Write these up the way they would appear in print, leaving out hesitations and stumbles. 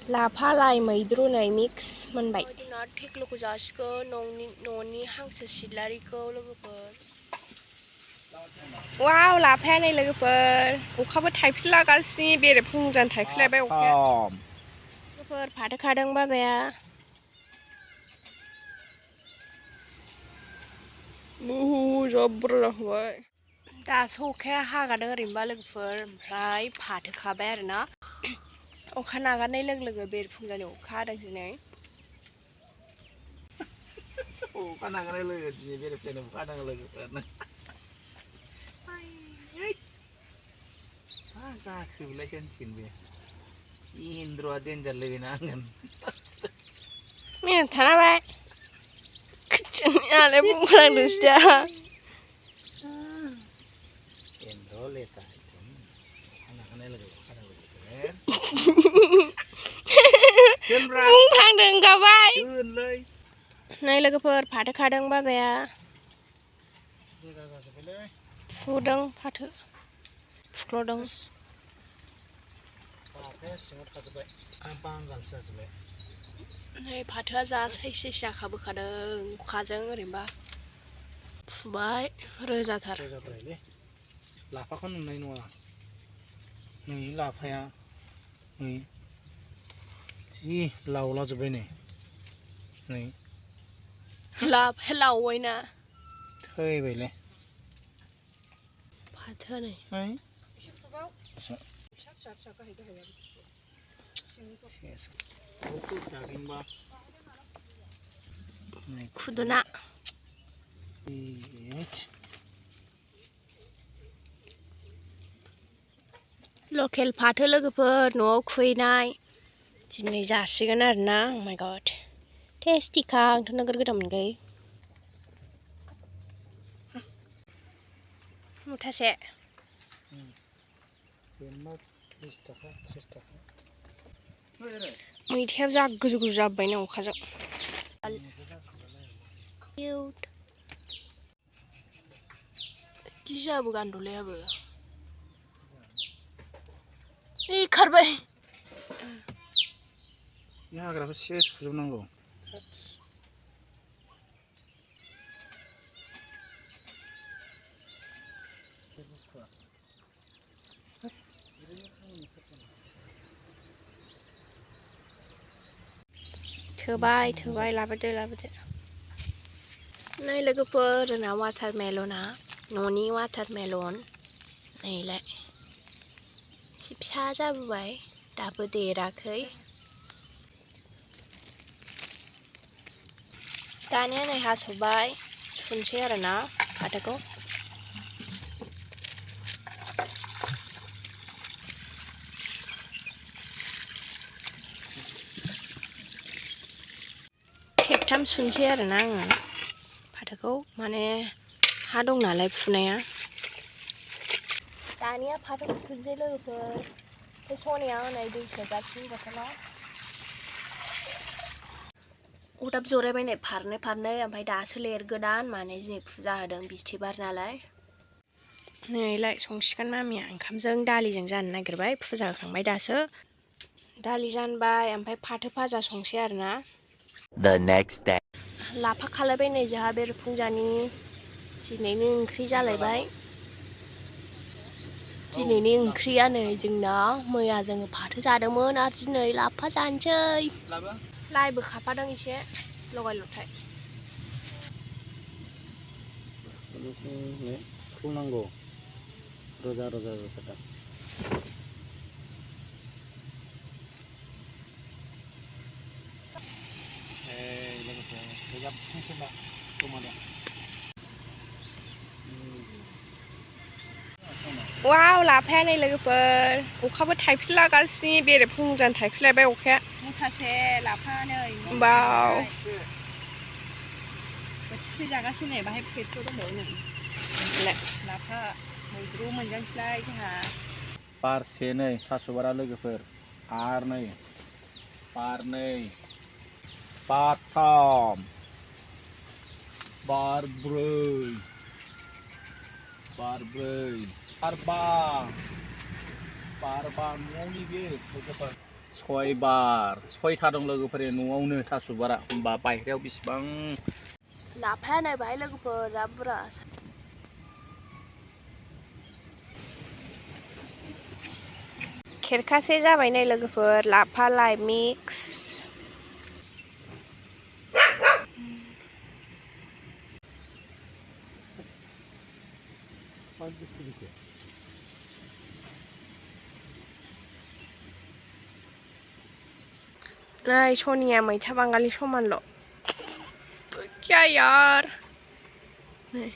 लाफा लाइ मैद्रु नै मिक्स मोनबाय जोंना थेख्ल'खौ जासिगोन न'नि हांसो सिलारिखौ लोगोफोर वाव लाफाया नै लोगोफोर अखाबो थाइफ्रिलागासिनो बेरे फुंजानो थाइफ्रिलायबाय अखाया लोगोफोर फाथो खादों बाबाया जा बुरजा जाखाबाय दासो अखाया हागादों ओरैनोबा लोगोफोर ओमफ्राय फाथो खाबाय आरोना अखा नागारनाय लोगो लोगो बेरफुंजानि अखा हादों दिनै अखा नागारनाय लोगो दिनै बेरफुंजानि अखा हादों लोगोफोर मा जाखो बेलाय होनसिगोन बे इन्द्रआ देन्जार लोगो नांगोन मिनिट थानाबाय खोथियालाय बुंफ्लांदोंसो दा इन्द्र लेथा अखा नागारनाय लोगो अखा हादों बुंफ्लांदों गाबाय नै लोगोफोर फाथो खादों बाबाया फुदों फाथो फुख्ल'दों नै फाथोआ जा साइस जाखाबोखादों अखाजों ओरैनोबा फुबाय रोजाथार लाफाखौ नुनाय नङा नै लाफाया नै जि लावलाजोब्बाय नै लाफाया लावबायना थैबायलै फाथोआ नै खुदुना लकेल फाथो लोगोफोर न'आव खुबैनाय दिनै जासिगोन आरोना अ माय गड टेस्टिखा आंथ' नोगोर गोथाव मोनखायो मुथासे मैथायाबो जा गोजौ गोजौ जाबायना अखाजों गिजाबो गान्दुलायाबो खारबाय बे हाग्राखौ सेस फुजोबनांगौ थोबाय लाबोदो नै लोगोफोर जोंना वाटारमेलना न'नि वाटारमेलन नैलाय एसे फिसा जाबोबाय दाबो देराखै दानिया नै हास'बाय सुनसै आरोना फाथोखौ खेबथाम सुनसै आरोना आङो फाथोखौ माने हा दं नालाय फुनाया दानिया फाथोखौ सुनसै लोगोफोर बे सनिया हनै दै सोगासिनो बथलाव अरदाब जरायबाय नै फारनै ओमफ्राय दासो लेरगोदान माने दिनै फुजा होदों बिस्थिबार नालाय नैलाय संसिगोन मामिया ओंखामजों दालिजों जानो नागिरबाय फुजा होखांबाय दासो दालि जानबाय ओमफ्राय फाथो भाजा संसै आरोना The next day. लाफा खालायबाय नै जोंहा बेरफुंजानि दिनैनि ओंख्रि जालायबाय दिनैनि ओंख्रिया नै जोंना मैया जोङो फाथो जादोंमोन आरो दिनै लाफा जानोसै लाइबो खाफादों एसे लगाय लथाय फुनांगौ रोजा जाथारदों वाव लाफाया नै लोगोफोर अखाबो थाइफ्रिलागासिनो बेरे फुंजानो थाइफ्रिलायबाय अखाया मुथासे लाफा नै बाव बोथिसे जागासिनो नै बाहाय प्लेटफोर दंबावो नै लाफा मैद्रु मोनजानोसैलाय जोंहा बारसे नै थास'बारा लोगोफोर आरो नै बारनै बारथाम बारब्रै बारबा न'आवनि बे लोगोफोर सयथा दं लोगोफोर न'आवनो थास' बिबारा होमबा बायहेरायाव बेसेबां लाफाया नायबाय लोगोफोर जा बुरजा खेरखासे जाबाय नै लोगोफोर लाफा लाइ मिक्स नै सनिया मैथा बांगालि समानल' क्या यार नै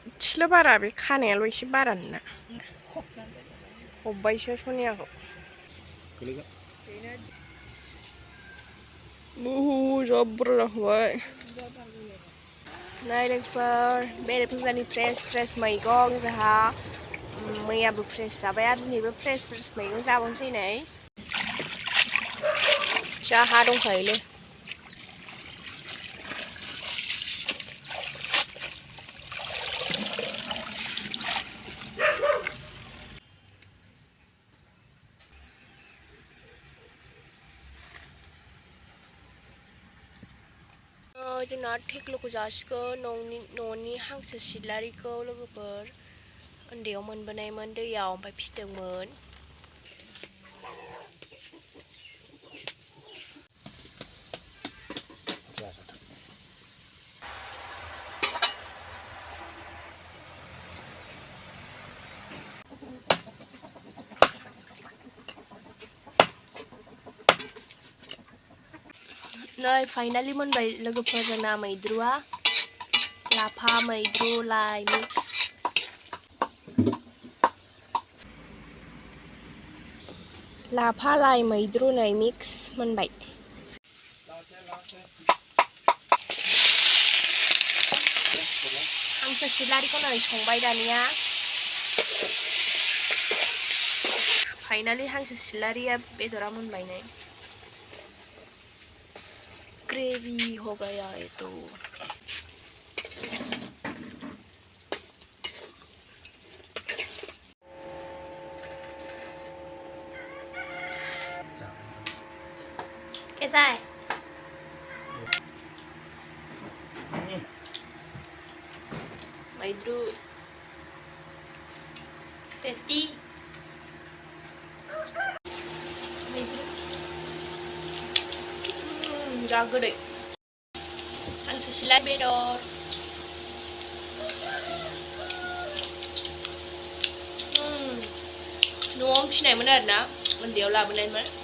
एसेल' बारा बे खानायाल' एसे बारा नोंना हब्बायसो सनियाखौ जा बुरजा जाखाबाय नै लोगोफोर बेरे फुजानि फ्रेस मैगं जोंहा मैयाबो फ्रेस जाबाय आरो दिनैबो फ्रेस मैगं जाबावनोसै नै जा हा दंखायोलै जोंना थेख्ल'खौ जासिगोन न'नि हांसो सिलारिखौ लोगोफोर उन्दैयाव मोनबोनायमोन दैयाव ओमफ्राय फिदोंमोन नै फाइनालि मोनबाय लोगोफोर जोंना मैद्रुआ लाफा मैद्रु लाइ मिक्स लाफा लाइ मैद्रु नै मिक्स मोनबाय हांसो सिलारिखौ नै संबाय दानिया फाइनालि हांसो सिलारिया बेदरा मोनबाय नै ग्रेवी हो गया है तो कैसा है मैद्रु टेस्टी जा गोदै हांसो सिलारि बेदर न'आव फिसिनायमोन आरोना उन्दैयाव लाबोनायमोन